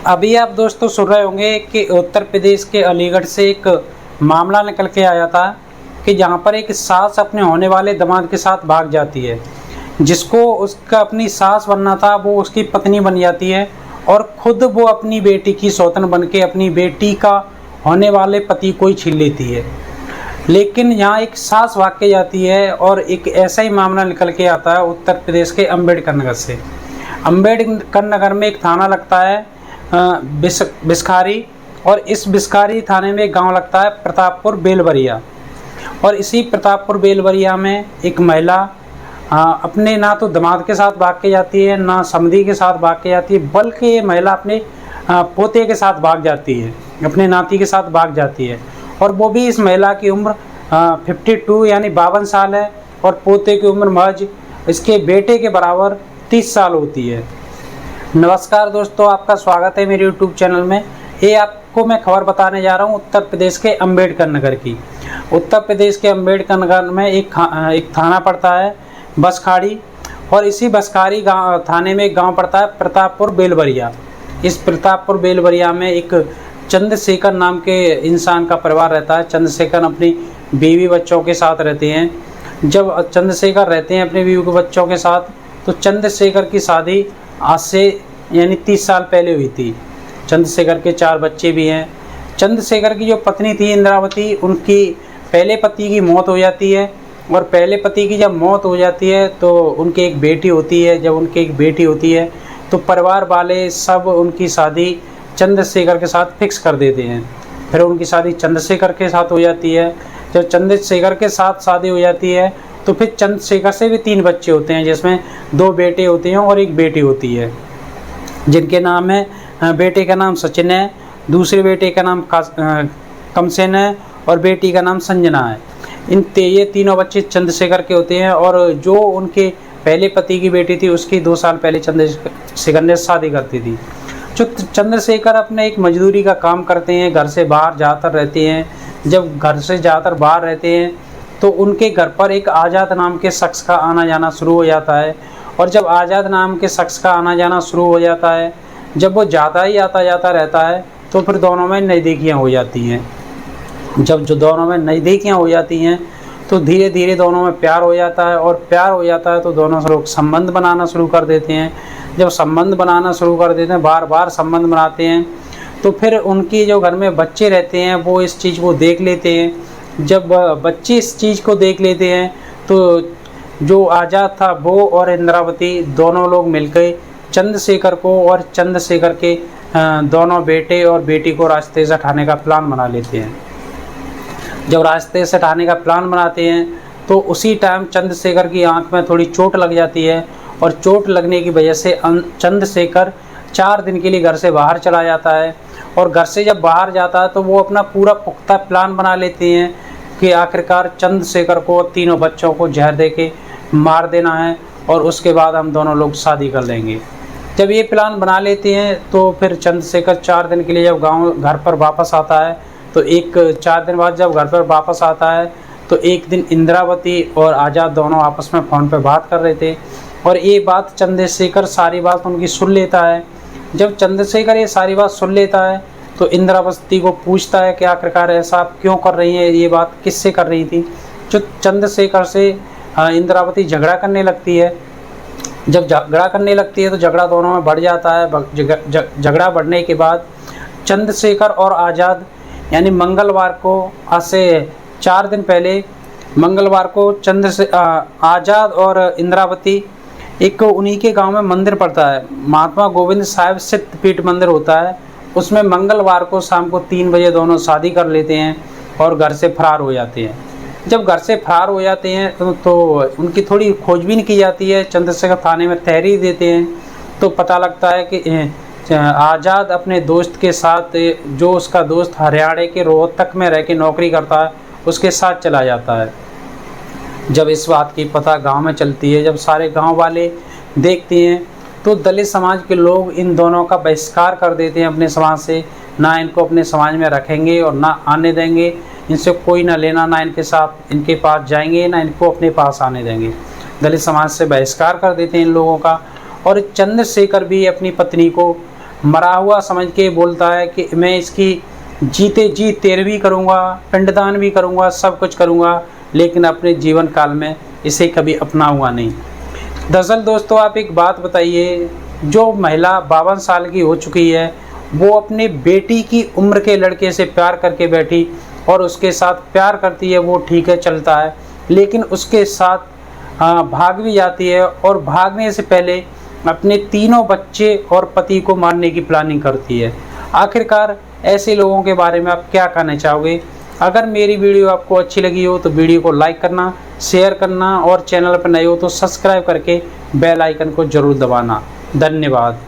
अभी आप दोस्तों सुन रहे होंगे कि उत्तर प्रदेश के अलीगढ़ से एक मामला निकल के आया था कि जहाँ पर एक सास अपने होने वाले दामाद के साथ भाग जाती है। जिसको उसका अपनी सास बनना था वो उसकी पत्नी बन जाती है और खुद वो अपनी बेटी की सौतन बन के अपनी बेटी का होने वाले पति को ही छीन लेती है। लेकिन यहाँ एक सास भाग के जाती है और एक ऐसा ही मामला निकल के आता है उत्तर प्रदेश के अम्बेडकर नगर से। अम्बेडकर नगर में एक थाना लगता है बिस्खारी, और इस बिस्खारी थाने में एक गांव लगता है प्रतापपुर बेलवरिया। और इसी प्रतापपुर बेलवरिया में एक महिला अपने ना तो दामाद के साथ भाग के जाती है, ना समधी के साथ भाग के जाती है, बल्कि ये महिला अपने पोते के साथ भाग जाती है, अपने नाती के साथ भाग जाती है। और वो भी इस महिला की उम्र 52 यानी 52 साल है और पोते की उम्र महज इसके बेटे के बराबर 30 साल होती है। नमस्कार दोस्तों, आपका स्वागत है मेरे YouTube चैनल में। ये आपको मैं खबर बताने जा रहा हूँ उत्तर प्रदेश के अम्बेडकर नगर की। उत्तर प्रदेश के अम्बेडकर नगर में एक थाना पड़ता है बसखाड़ी, और इसी बसखाड़ी थाने में एक गांव पड़ता है प्रतापपुर बेलवरिया। इस प्रतापपुर बेलवरिया में एक चंद्रशेखर नाम के इंसान का परिवार रहता है। चंद्रशेखर अपनी बीवी बच्चों के साथ रहते हैं। जब चंद्रशेखर रहते हैं अपने बीवी के बच्चों के साथ, तो चंद्रशेखर की शादी आज से यानी 30 साल पहले हुई थी। चंद्रशेखर के 4 बच्चे भी हैं। चंद्रशेखर की जो पत्नी थी इंद्रावती, उनकी पहले पति की मौत हो जाती है, और पहले पति की जब मौत हो जाती है तो उनकी एक बेटी होती है। जब उनकी एक बेटी होती है तो परिवार वाले सब उनकी शादी चंद्रशेखर के साथ फिक्स कर देते हैं। फिर उनकी शादी चंद्रशेखर के साथ हो जाती है। जब चंद्रशेखर के साथ शादी हो जाती है तो फिर चंद्रशेखर से भी 3 बच्चे होते हैं, जिसमें 2 बेटे होते हैं और एक बेटी होती है, जिनके नाम है, बेटे का नाम सचिन है, दूसरे बेटे का नाम कमसेन है और बेटी का नाम संजना है। ये तीनों बच्चे चंद्रशेखर के होते हैं। और जो उनके पहले पति की बेटी थी उसकी 2 साल पहले चंद्रशेखर ने शादी करती थी। जो चंद्रशेखर अपने एक मजदूरी का काम करते हैं, घर से बाहर ज़्यादातर रहते हैं। जब घर से ज़्यादातर बाहर रहते हैं तो उनके घर पर एक आज़ाद नाम के शख्स का आना जाना शुरू हो जाता है। और जब आज़ाद नाम के शख्स का आना जाना शुरू हो जाता है, जब वो आता जाता रहता है, तो फिर दोनों में नज़दीकियाँ हो जाती हैं। जब जो दोनों में नज़दीकियाँ हो जाती हैं तो धीरे धीरे दोनों में प्यार हो जाता है, और प्यार हो जाता है तो दोनों से लोग संबंध बनाना शुरू कर देते हैं। जब संबंध बनाना शुरू कर देते हैं, बार बार संबंध बनाते हैं, तो फिर उनकी जो घर में बच्चे रहते हैं वो इस चीज़ को देख लेते हैं। जब बच्चे इस चीज़ को देख लेते हैं तो जो आज़ाद था वो और इंद्रावती दोनों लोग मिलकर चंद्रशेखर को और चंद्रशेखर के दोनों बेटे और बेटी को रास्ते से हटाने का प्लान बना लेते हैं। जब रास्ते से हटाने का प्लान बनाते हैं तो उसी टाइम चंद्रशेखर की आंख में थोड़ी चोट लग जाती है, और चोट लगने की वजह से चंद्रशेखर 4 दिन के लिए घर से बाहर चला जाता है। और घर से जब बाहर जाता है तो वो अपना पूरा पुख्ता प्लान बना लेते हैं कि आखिरकार चंद्रशेखर को तीनों बच्चों को जहर दे के मार देना है, और उसके बाद हम दोनों लोग शादी कर लेंगे। जब ये प्लान बना लेते हैं तो फिर चंद्रशेखर 4 दिन के लिए जब घर पर वापस आता है, तो 4 दिन बाद जब घर पर वापस आता है तो एक दिन इंद्रावती और आज़ाद दोनों आपस में फ़ोन पर बात कर रहे थे, और ये बात चंद्रशेखर सारी बात उनकी सुन लेता है। जब चंद्रशेखर ये सारी बात सुन लेता है तो इंद्रावती को पूछता है कि आखिरकार ऐसा आप क्यों कर रही हैं, ये बात किससे कर रही थी। जो चंद्रशेखर से इंद्रावती झगड़ा करने लगती है। जब झगड़ा करने लगती है तो झगड़ा दोनों में बढ़ जाता है। झगड़ा बढ़ने के बाद चंद्रशेखर और आज़ाद यानी मंगलवार को, आज से 4 दिन पहले मंगलवार को आज़ाद और इंद्रावती, एक उन्हीं के गांव में मंदिर पड़ता है, महात्मा गोविंद साहिब सिद्धपीठ मंदिर होता है, उसमें मंगलवार को शाम को 3 बजे दोनों शादी कर लेते हैं और घर से फरार हो जाते हैं। जब घर से फरार हो जाते हैं तो उनकी थोड़ी खोजबीन की जाती है। चंद्रशेखर थाने में तहरीर देते हैं तो पता लगता है कि आज़ाद अपने दोस्त के साथ, जो उसका दोस्त हरियाणा के रोहतक में रह के नौकरी करता है, उसके साथ चला जाता है। जब इस बात की पता गांव में चलती है, जब सारे गांव वाले देखते हैं, तो दलित समाज के लोग इन दोनों का बहिष्कार कर देते हैं अपने समाज से। ना इनको अपने समाज में रखेंगे और ना आने देंगे, इनसे कोई ना लेना, ना इनके साथ इनके पास जाएंगे, ना इनको अपने पास आने देंगे। दलित समाज से बहिष्कार कर देते हैं इन लोगों का। और चंद्रशेखर भी अपनी पत्नी को मरा हुआ समझ के बोलता है कि मैं इसकी जीते जी तेरहवीं करूँगा, पिंडदान भी करूँगा, सब कुछ करूँगा, लेकिन अपने जीवन काल में इसे कभी अपनाऊंगा नहीं। दरअसल दोस्तों, आप एक बात बताइए, जो महिला 52 साल की हो चुकी है, वो अपने बेटी की उम्र के लड़के से प्यार करके बैठी और उसके साथ प्यार करती है, वो ठीक है, चलता है, लेकिन उसके साथ भाग भी जाती है और भागने से पहले अपने तीनों बच्चे और पति को मारने की प्लानिंग करती है। आखिरकार ऐसे लोगों के बारे में आप क्या कहना चाहोगे? अगर मेरी वीडियो आपको अच्छी लगी हो तो वीडियो को लाइक करना, शेयर करना और चैनल पर नए हो तो सब्सक्राइब करके बेल आइकन को ज़रूर दबाना। धन्यवाद।